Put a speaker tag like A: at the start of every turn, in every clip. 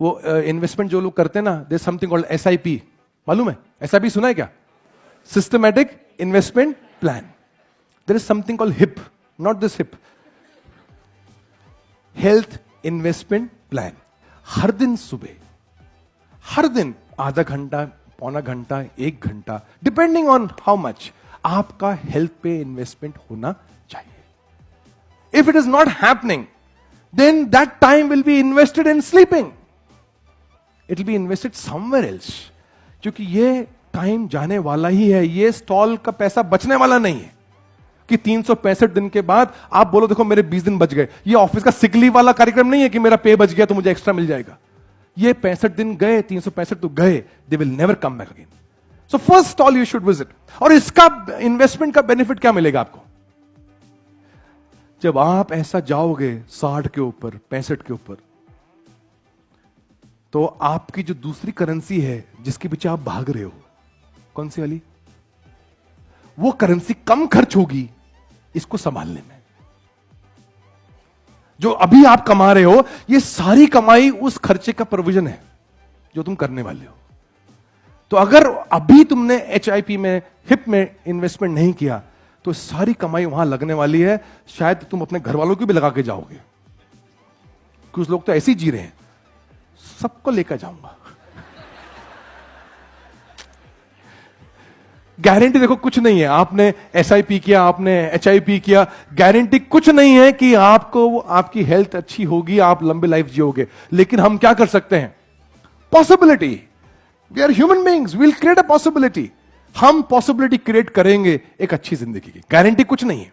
A: वो इन्वेस्टमेंट जो लोग करते हैं ना, देयर समथिंग कॉल्ड SIP, मालूम है? SIP सुना है क्या? Systematic investment plan. There is something called HIP, not this HIP, health investment plan. हर दिन सुबह, हर दिन आधा घंटा, पौना घंटा, 1 घंटा, डिपेंडिंग ऑन हाउ मच, आपका हेल्थ पे इन्वेस्टमेंट होना चाहिए. If it is not happening, then that time will be invested in sleeping. It will be invested somewhere else. क्योंकि ये टाइम जाने वाला ही है, ये स्टॉल का पैसा बचने वाला नहीं है कि 365 दिन के बाद आप बोलो देखो मेरे 20 दिन बच गए. ये ऑफिस का सिक लीव वाला कार्यक्रम नहीं है कि मेरा पे बच गया तो मुझे एक्स्ट्रा मिल जाएगा. ये 65 दिन गए, 365 तो गए, they will never come back again. So first stall you should visit. और इसका इन्वेस्टमेंट का बेनिफिट क्या मिलेगा आपको? जब आप ऐसा जाओगे 60 के ऊपर, 65 के ऊपर, तो आपकी जो दूसरी करेंसी है जिसके पीछे आप भाग रहे हो, कौन सी वाली, वो करेंसी कम खर्च होगी इसको संभालने में. जो अभी आप कमा रहे हो, ये सारी कमाई उस खर्चे का प्रोविजन है जो तुम करने वाले हो. तो अगर अभी तुमने HIP में, HIP में इन्वेस्टमेंट नहीं किया, तो सारी कमाई वहां लगने वाली है. शायद तुम अपने घर वालों की भी लगा के जाओगे. कुछ लोग तो ऐसे ही जी रहे हैं, सबको लेकर जाऊंगा. गारंटी देखो कुछ नहीं है. आपने SIP किया, आपने HIP किया, गारंटी कुछ नहीं है कि आपको आपकी हेल्थ अच्छी होगी, आप लंबी लाइफ जियोगे. लेकिन हम क्या कर सकते हैं? Possibility. We are human beings, we will create a possibility. हम पॉसिबिलिटी क्रिएट करेंगे एक अच्छी जिंदगी की. गारंटी कुछ नहीं है.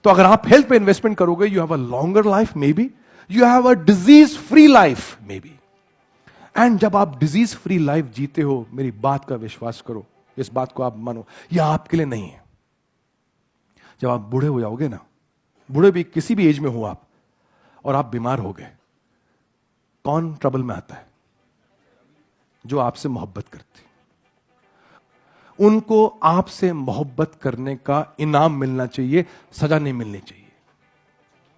A: तो अगर आप हेल्थ पे इन्वेस्टमेंट करोगे, you have a longer life, may be you have a disease free life, may be. And जब आप डिजीज फ्री लाइफ जीते हो, मेरी बात का विश्वास करो, इस बात को आप मानो, यह आपके लिए नहीं है. जब आप बूढ़े हो जाओगे ना, बूढ़े भी किसी भी एज में हो आप, और आप बीमार हो गए, कौन ट्रबल में आता है? जो आपसे मोहब्बत करती. उनको आपसे मोहब्बत करने का इनाम मिलना चाहिए, सजा नहीं मिलनी चाहिए.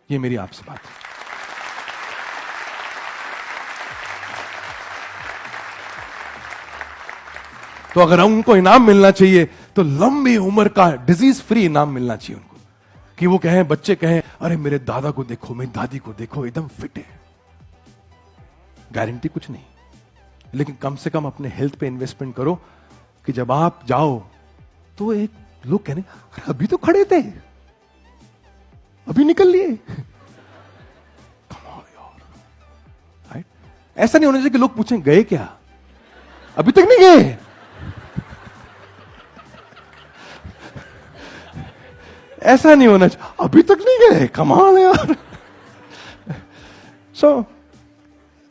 A: यह मेरी आपसे बात है. तो अगर उनको इनाम मिलना चाहिए, तो लंबी उम्र का डिजीज फ्री इनाम मिलना चाहिए उनको. कि वो कहें, बच्चे कहें, अरे मेरे दादा को देखो, मेरी दादी को देखो, एकदम फिट है. गारंटी कुछ नहीं, लेकिन कम से कम अपने हेल्थ पे इन्वेस्टमेंट करो कि जब आप जाओ तो एक लोग कहने, अरे अभी तो खड़े थे, अभी निकल लिए. राइट? ऐसा नहीं होना चाहिए कि लोग पूछें गए क्या, अभी तक नहीं गए. ऐसा नहीं होना चाहिए, अभी तक नहीं गए, कमाल यार. सो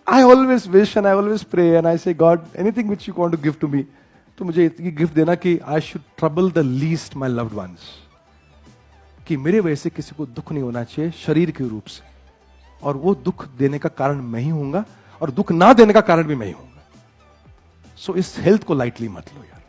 A: I always wish and I always pray and I say, God, anything which you want to give to me, तो मुझे इतनी गिफ्ट देना कि I should trouble the least my loved ones. कि मेरे वजह से किसी को दुख नहीं होना चाहिए शरीर के रूप से, और वो दुख देने का कारण मैं ही हूंगा, और दुख ना देने का कारण भी मैं ही हूंगा. सो इस हेल्थ को लाइटली मत लो यार.